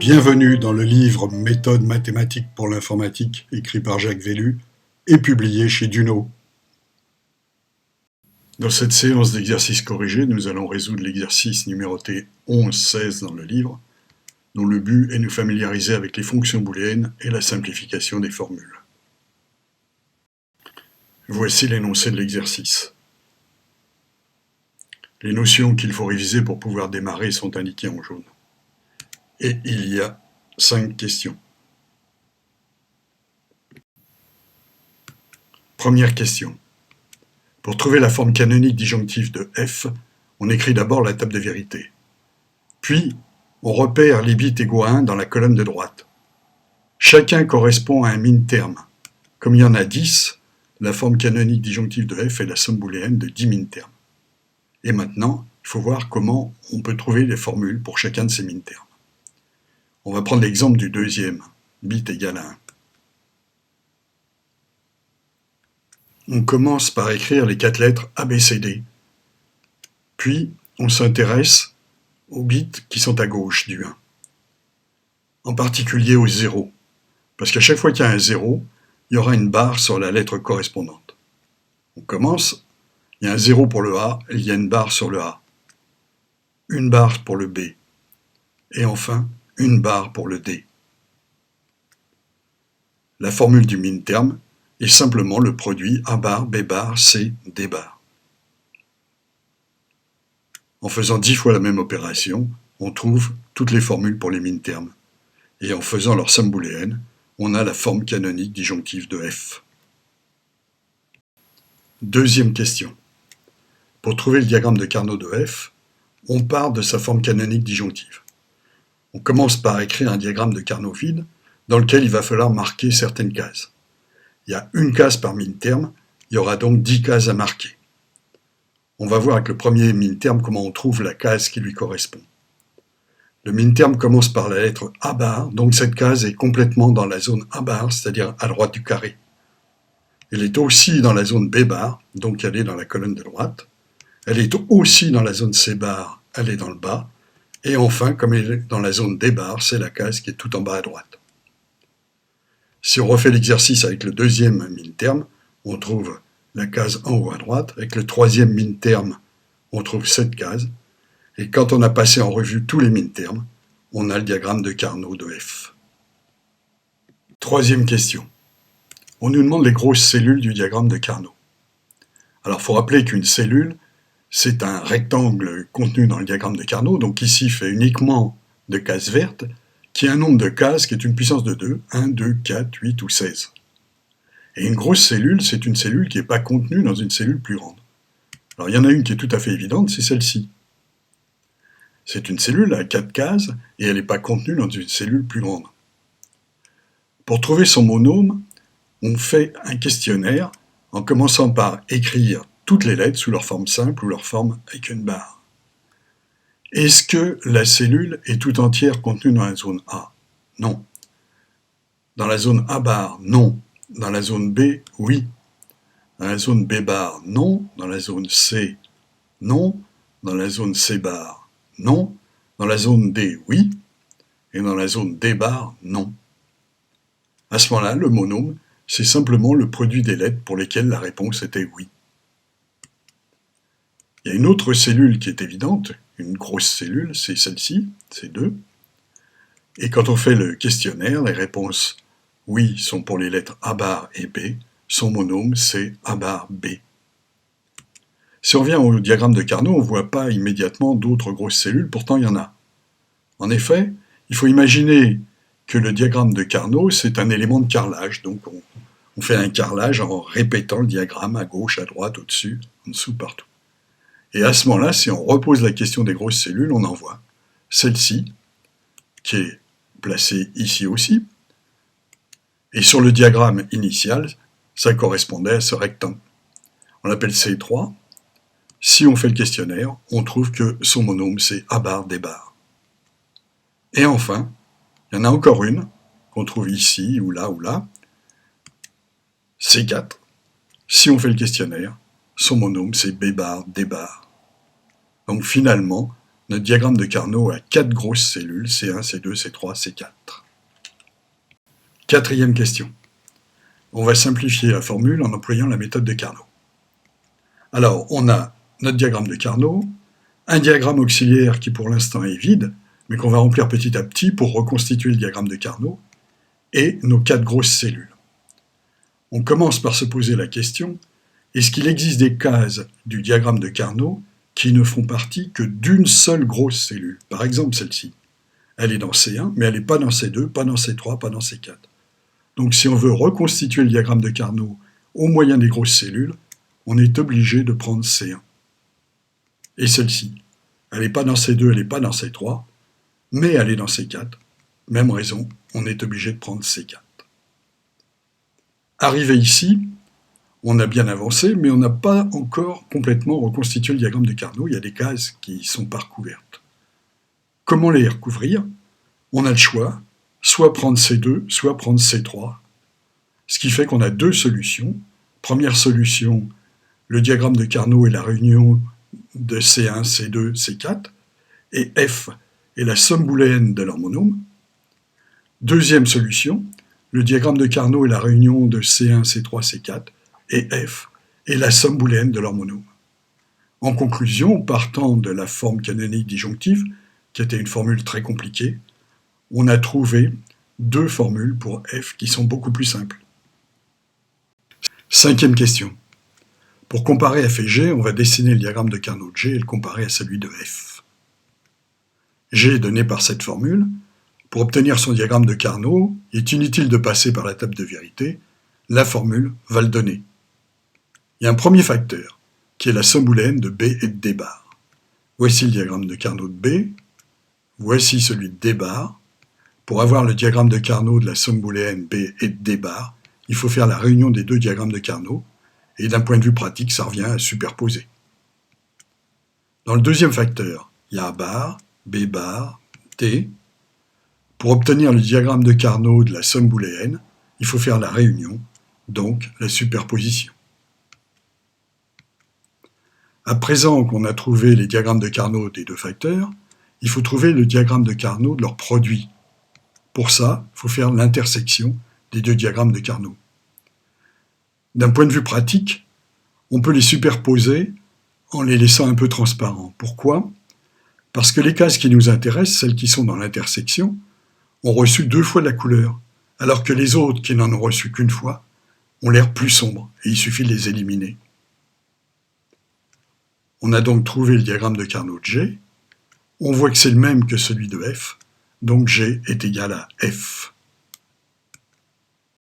Bienvenue dans le livre Méthode mathématique pour l'informatique écrit par Jacques Vellu et publié chez Duno. Dans cette séance d'exercices corrigés, nous allons résoudre l'exercice numéroté 11-16 dans le livre, dont le but est de nous familiariser avec les fonctions booléennes et la simplification des formules. Voici l'énoncé de l'exercice. Les notions qu'il faut réviser pour pouvoir démarrer sont indiquées en jaune. Et il y a 5 questions. Première question. Pour trouver la forme canonique disjonctive de f, on écrit d'abord la table de vérité. Puis, on repère les bits égaux à 1 dans la colonne de droite. Chacun correspond à un min-terme. Comme il y en a 10, la forme canonique disjonctive de f est la somme booléenne de 10 min-termes. Et maintenant, il faut voir comment on peut trouver les formules pour chacun de ces min-termes. On va prendre l'exemple du deuxième, bit égale à 1. On commence par écrire les 4 lettres ABCD. Puis, on s'intéresse aux bits qui sont à gauche du 1. En particulier au 0. Parce qu'à chaque fois qu'il y a un 0, il y aura une barre sur la lettre correspondante. On commence, il y a un 0 pour le A, et il y a une barre sur le A. Une barre pour le B. Et enfin, une barre pour le D. La formule du min-terme est simplement le produit A bar, B bar, C, D bar. En faisant 10 fois la même opération, on trouve toutes les formules pour les min-termes. Et en faisant leur somme booléenne, on a la forme canonique disjonctive de f. Deuxième question. Pour trouver le diagramme de Carnot de f, on part de sa forme canonique disjonctive. On commence par écrire un diagramme de Carnot vide dans lequel il va falloir marquer certaines cases. Il y a une case par min-terme, il y aura donc 10 cases à marquer. On va voir avec le premier min-terme comment on trouve la case qui lui correspond. Le min-terme commence par la lettre A bar, donc cette case est complètement dans la zone A bar, c'est-à-dire à droite du carré. Elle est aussi dans la zone B bar, donc elle est dans la colonne de droite. Elle est aussi dans la zone C bar, elle est dans le bas. Et enfin, comme elle est dans la zone D bar, c'est la case qui est tout en bas à droite. Si on refait l'exercice avec le deuxième min-terme, on trouve la case en haut à droite. Avec le troisième min-terme, on trouve cette case. Et quand on a passé en revue tous les min-termes, on a le diagramme de Carnot de f. Troisième question. On nous demande les grosses cellules du diagramme de Carnot. Alors, il faut rappeler qu'une cellule, c'est un rectangle contenu dans le diagramme de Carnot, donc ici fait uniquement de cases vertes, qui a un nombre de cases qui est une puissance de 2, 1, 2, 4, 8 ou 16. Et une grosse cellule, c'est une cellule qui n'est pas contenue dans une cellule plus grande. Alors il y en a une qui est tout à fait évidente, c'est celle-ci. C'est une cellule à 4 cases, et elle n'est pas contenue dans une cellule plus grande. Pour trouver son monôme, on fait un questionnaire en commençant par écrire toutes les lettres sous leur forme simple ou leur forme avec une barre. Est-ce que la cellule est tout entière contenue dans la zone A? Non. Dans la zone A bar, non. Dans la zone B, oui. Dans la zone B bar, non. Dans la zone C, non. Dans la zone C bar, non. Dans la zone D, oui. Et dans la zone D bar, non. À ce moment-là, le monôme, c'est simplement le produit des lettres pour lesquelles la réponse était oui. Il y a une autre cellule qui est évidente, une grosse cellule, c'est celle-ci, c'est 2. Et quand on fait le questionnaire, les réponses oui sont pour les lettres A bar et B, son monôme c'est A bar B. Si on revient au diagramme de Carnot, on ne voit pas immédiatement d'autres grosses cellules, pourtant il y en a. En effet, il faut imaginer que le diagramme de Carnot, c'est un élément de carrelage, donc on fait un carrelage en répétant le diagramme à gauche, à droite, au-dessus, en dessous, partout. Et à ce moment-là, si on repose la question des grosses cellules, on en voit celle-ci, qui est placée ici aussi. Et sur le diagramme initial, ça correspondait à ce rectangle. On l'appelle C3. Si on fait le questionnaire, on trouve que son monôme, c'est A bar D bar. Et enfin, il y en a encore une, qu'on trouve ici, ou là, C4. Si on fait le questionnaire, son monôme, c'est B bar D bar. Donc finalement, notre diagramme de Carnot a 4 grosses cellules, C1, C2, C3, C4. Quatrième question. On va simplifier la formule en employant la méthode de Carnot. Alors, on a notre diagramme de Carnot, un diagramme auxiliaire qui pour l'instant est vide, mais qu'on va remplir petit à petit pour reconstituer le diagramme de Carnot, et nos 4 grosses cellules. On commence par se poser la question, est-ce qu'il existe des cases du diagramme de Carnot qui ne font partie que d'une seule grosse cellule? Par exemple celle-ci. Elle est dans C1, mais elle n'est pas dans C2, pas dans C3, pas dans C4. Donc si on veut reconstituer le diagramme de Carnot au moyen des grosses cellules, on est obligé de prendre C1. Et celle-ci, elle n'est pas dans C2, elle n'est pas dans C3, mais elle est dans C4. Même raison, on est obligé de prendre C4. Arrivé ici, on a bien avancé, mais on n'a pas encore complètement reconstitué le diagramme de Carnot. Il y a des cases qui ne sont pas recouvertes. Comment les recouvrir? On a le choix, soit prendre C2, soit prendre C3. Ce qui fait qu'on a 2 solutions. Première solution, le diagramme de Carnot est la réunion de C1, C2, C4, et F est la somme booléenne de leurs monômes. Deuxième solution, le diagramme de Carnot est la réunion de C1, C3, C4, et F est la somme booléenne de leurs monômes. En conclusion, partant de la forme canonique disjonctive, qui était une formule très compliquée, on a trouvé 2 formules pour F qui sont beaucoup plus simples. Cinquième question. Pour comparer F et G, on va dessiner le diagramme de Carnot de G et le comparer à celui de F. G est donné par cette formule. Pour obtenir son diagramme de Carnot, il est inutile de passer par la table de vérité, la formule va le donner. Il y a un premier facteur, qui est la somme booléenne de B et de D bar. Voici le diagramme de Carnot de B, voici celui de D bar. Pour avoir le diagramme de Carnot de la somme booléenne B et de D bar, il faut faire la réunion des 2 diagrammes de Carnot, et d'un point de vue pratique, ça revient à superposer. Dans le deuxième facteur, il y a A bar, B bar, D. Pour obtenir le diagramme de Carnot de la somme booléenne, il faut faire la réunion, donc la superposition. À présent qu'on a trouvé les diagrammes de Carnot des 2 facteurs, il faut trouver le diagramme de Carnot de leur produit. Pour ça, il faut faire l'intersection des 2 diagrammes de Carnot. D'un point de vue pratique, on peut les superposer en les laissant un peu transparents. Pourquoi? Parce que les cases qui nous intéressent, celles qui sont dans l'intersection, ont reçu 2 fois de la couleur, alors que les autres qui n'en ont reçu qu'une fois ont l'air plus sombres, et il suffit de les éliminer. On a donc trouvé le diagramme de Carnot de G, on voit que c'est le même que celui de F, donc G est égal à F.